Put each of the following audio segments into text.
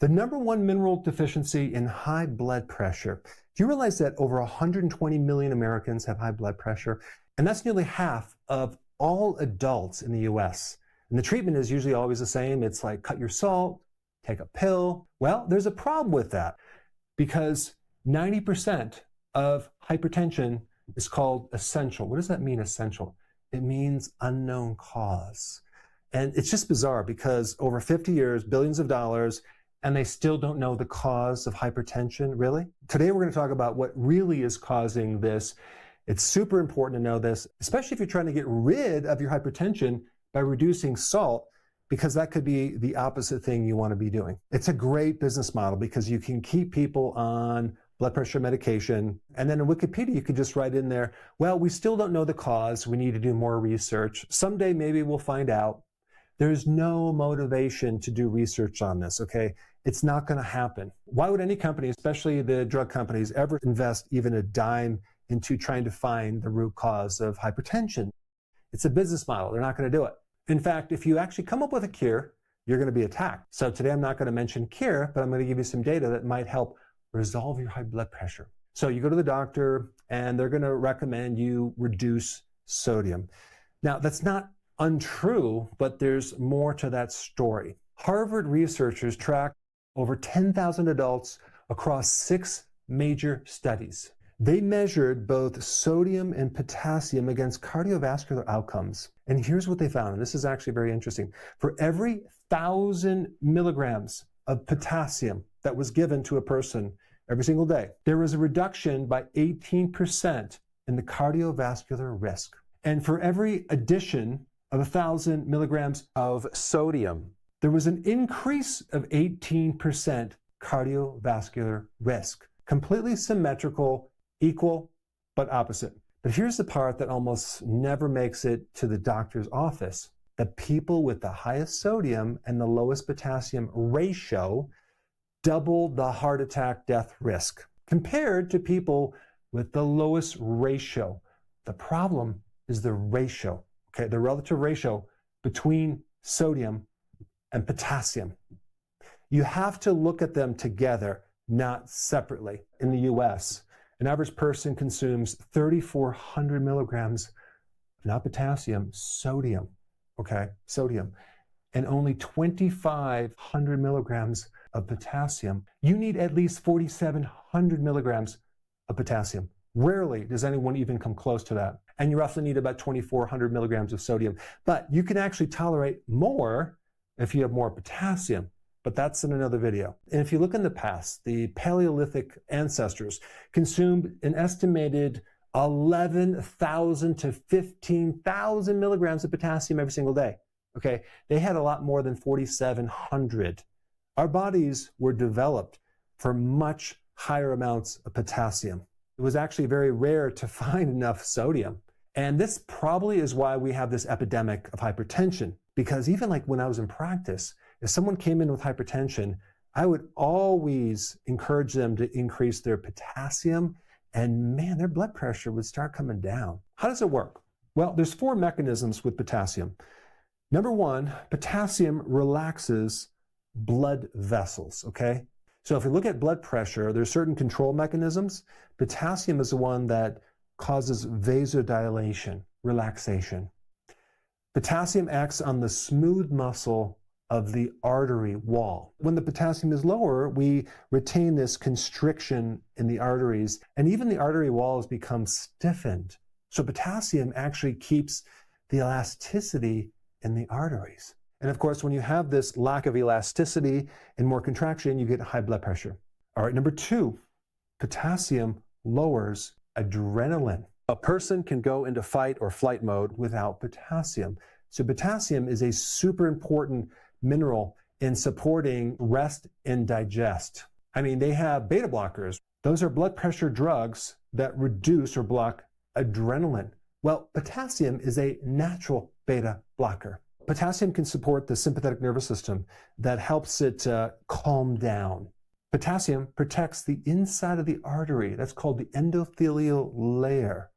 The number one mineral deficiency in high blood pressure. Do you realize that over 120 million Americans have high blood pressure? And that's nearly half of all adults in the US. And the treatment is usually always the same. It's like cut your salt, take a pill. Well, there's a problem with that because 90% of hypertension is called essential. What does that mean, essential? It means unknown cause. And it's just bizarre because over 50 years, billions of dollars, and they still don't know the cause of hypertension, really? Today we're going to talk about what really is causing this. It's super important to know this, especially if you're trying to get rid of your hypertension by reducing salt, because that could be the opposite thing you want to be doing. It's a great business model because you can keep people on blood pressure medication. And then in Wikipedia, you could just write in there, well, we still don't know the cause. We need to do more research. Someday, maybe we'll find out. There's no motivation to do research on this, okay? It's not going to happen. Why would any company, especially the drug companies, ever invest even a dime into trying to find the root cause of hypertension? It's a business model. They're not going to do it. In fact, if you actually come up with a cure, you're going to be attacked. So today I'm not going to mention cure, but I'm going to give you some data that might help resolve your high blood pressure. So you go to the doctor and they're going to recommend you reduce sodium. Now, that's not untrue, but there's more to that story. Harvard researchers tracked over 10,000 adults across 6 major studies. They measured both sodium and potassium against cardiovascular outcomes. And here's what they found, and this is actually very interesting. For every 1,000 milligrams of potassium that was given to a person every single day, there was a reduction by 18% in the cardiovascular risk. And for every addition of 1,000 milligrams of sodium, there was an increase of 18% cardiovascular risk. Completely symmetrical, equal, but opposite. But here's the part that almost never makes it to the doctor's office. The people with the highest sodium and the lowest potassium ratio doubled the heart attack death risk compared to people with the lowest ratio. The problem is the ratio, okay, the relative ratio between sodium and potassium. You have to look at them together, not separately. In the US, an average person consumes 3,400 milligrams, not potassium, sodium, okay, sodium, and only 2,500 milligrams of potassium. You need at least 4,700 milligrams of potassium. Rarely does anyone even come close to that. And you roughly need about 2,400 milligrams of sodium. But you can actually tolerate more if you have more potassium. But that's in another video. And if you look in the past, the Paleolithic ancestors consumed an estimated 11,000 to 15,000 milligrams of potassium every single day. Okay, they had a lot more than 4,700. Our bodies were developed for much higher amounts of potassium. It was actually very rare to find enough sodium. And this probably is why we have this epidemic of hypertension. Because even like when I was in practice, if someone came in with hypertension, I would always encourage them to increase their potassium, and man, their blood pressure would start coming down. How does it work? Well, there's 4 mechanisms with potassium. Number 1, potassium relaxes blood vessels, okay? So if you look at blood pressure, there's certain control mechanisms. Potassium is the one that causes vasodilation, relaxation. Potassium acts on the smooth muscle of the artery wall. When the potassium is lower, we retain this constriction in the arteries, and even the artery walls become stiffened. So potassium actually keeps the elasticity in the arteries. And of course, when you have this lack of elasticity and more contraction, you get high blood pressure. All right, number 2, potassium lowers adrenaline. A person can go into fight or flight mode without potassium. So potassium is a super important mineral in supporting rest and digest. I mean, they have beta blockers. Those are blood pressure drugs that reduce or block adrenaline. Well, potassium is a natural beta blocker. Potassium can support the sympathetic nervous system that helps it calm down. Potassium protects the inside of the artery. That's called the endothelial layer.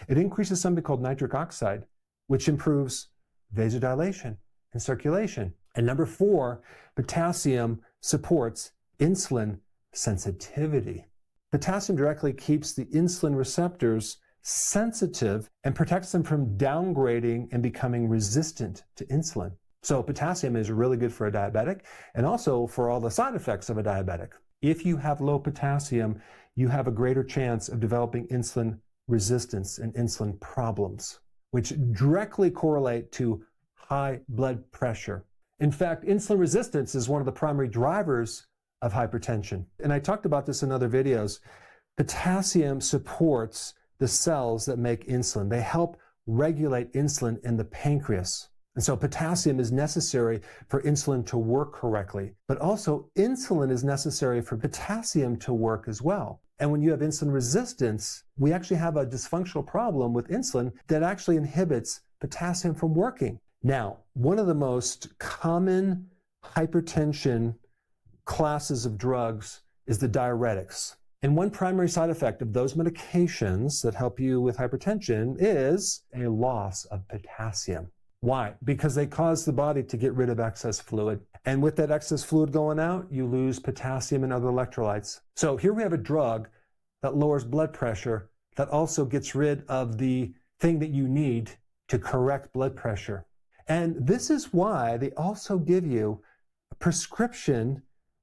It increases something called nitric oxide, which improves vasodilation and circulation. And number 4, potassium supports insulin sensitivity. Potassium directly keeps the insulin receptors sensitive and protects them from downgrading and becoming resistant to insulin. So potassium is really good for a diabetic and also for all the side effects of a diabetic. If you have low potassium, you have a greater chance of developing insulin resistance and insulin problems, which directly correlate to high blood pressure. In fact, insulin resistance is one of the primary drivers of hypertension. And I talked about this in other videos. Potassium supports the cells that make insulin. They help regulate insulin in the pancreas. And so potassium is necessary for insulin to work correctly, but also insulin is necessary for potassium to work as well. And when you have insulin resistance, we actually have a dysfunctional problem with insulin that actually inhibits potassium from working. Now, one of the most common hypertension classes of drugs is the diuretics. And one primary side effect of those medications that help you with hypertension is a loss of potassium. Why? Because they cause the body to get rid of excess fluid. And with that excess fluid going out, you lose potassium and other electrolytes. So here we have a drug that lowers blood pressure that also gets rid of the thing that you need to correct blood pressure. And this is why they also give you a prescription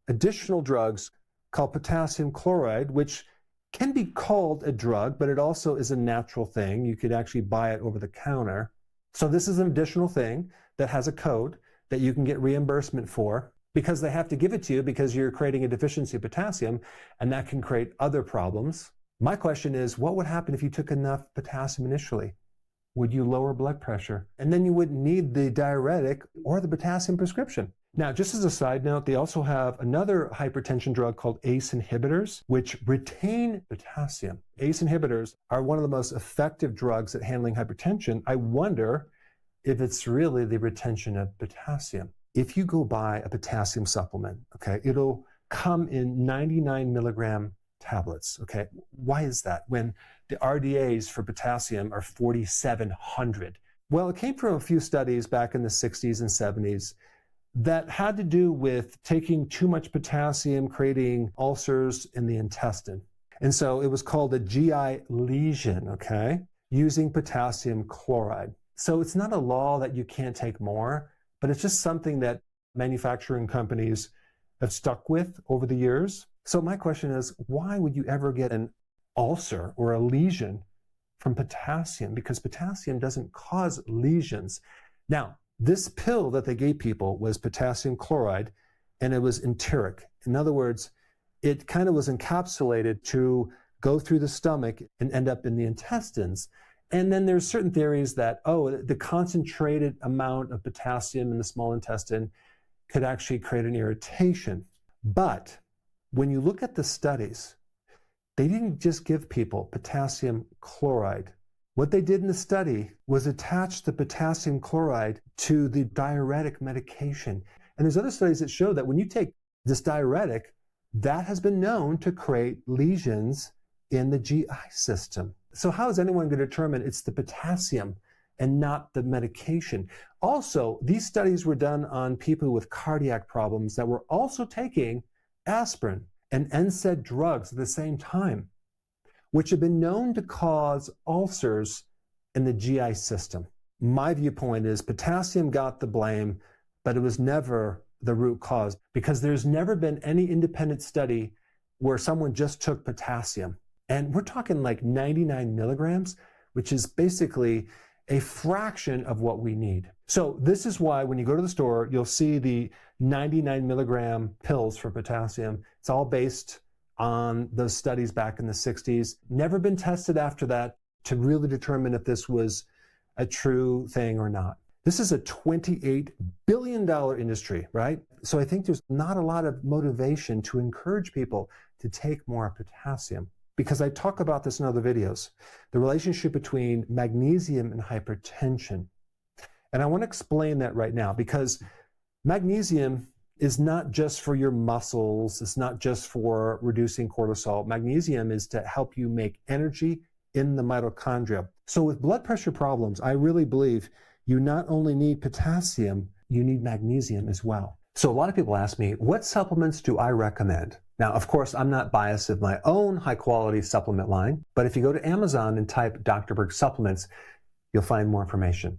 additional drugs called potassium chloride, which can be called a drug, but it also is a natural thing. You could actually buy it over the counter. So this is an additional thing that has a code that you can get reimbursement for because they have to give it to you because you're creating a deficiency of potassium, and that can create other problems. My question is, what would happen if you took enough potassium initially? Would you lower blood pressure? And then you wouldn't need the diuretic or the potassium prescription. Now, just as a side note, they also have another hypertension drug called ACE inhibitors, which retain potassium. ACE inhibitors are one of the most effective drugs at handling hypertension. I wonder if it's really the retention of potassium. If you go buy a potassium supplement, okay, it'll come in 99 milligram tablets, okay? Why is that when the RDAs for potassium are 4,700? Well, it came from a few studies back in the 60s and 70s that had to do with taking too much potassium, creating ulcers in the intestine. And so it was called a GI lesion, okay, using potassium chloride. So it's not a law that you can't take more, but it's just something that manufacturing companies have stuck with over the years. So my question is, why would you ever get an ulcer or a lesion from potassium? Because potassium doesn't cause lesions. Now, this pill that they gave people was potassium chloride, and it was enteric. In other words, it kind of was encapsulated to go through the stomach and end up in the intestines. And then there's certain theories that, the concentrated amount of potassium in the small intestine could actually create an irritation. But when you look at the studies, they didn't just give people potassium chloride. What they did in the study was attach the potassium chloride to the diuretic medication. And there's other studies that show that when you take this diuretic, that has been known to create lesions in the GI system. So how is anyone going to determine it's the potassium and not the medication? Also, these studies were done on people with cardiac problems that were also taking aspirin and NSAID drugs at the same time, which have been known to cause ulcers in the GI system. My viewpoint is potassium got the blame, but it was never the root cause because there's never been any independent study where someone just took potassium. And we're talking like 99 milligrams, which is basically a fraction of what we need. So this is why when you go to the store, you'll see the 99 milligram pills for potassium. It's all based on those studies back in the 60s. Never been tested after that to really determine if this was a true thing or not. This is a $28 billion industry, right? So I think there's not a lot of motivation to encourage people to take more potassium. Because I talk about this in other videos, the relationship between magnesium and hypertension. And I want to explain that right now because magnesium is not just for your muscles, it's not just for reducing cortisol. Magnesium is to help you make energy in the mitochondria. So with blood pressure problems, I really believe you not only need potassium, you need magnesium as well. So a lot of people ask me, what supplements do I recommend? Now, of course, I'm not biased of my own high-quality supplement line, but if you go to Amazon and type Dr. Berg supplements, you'll find more information.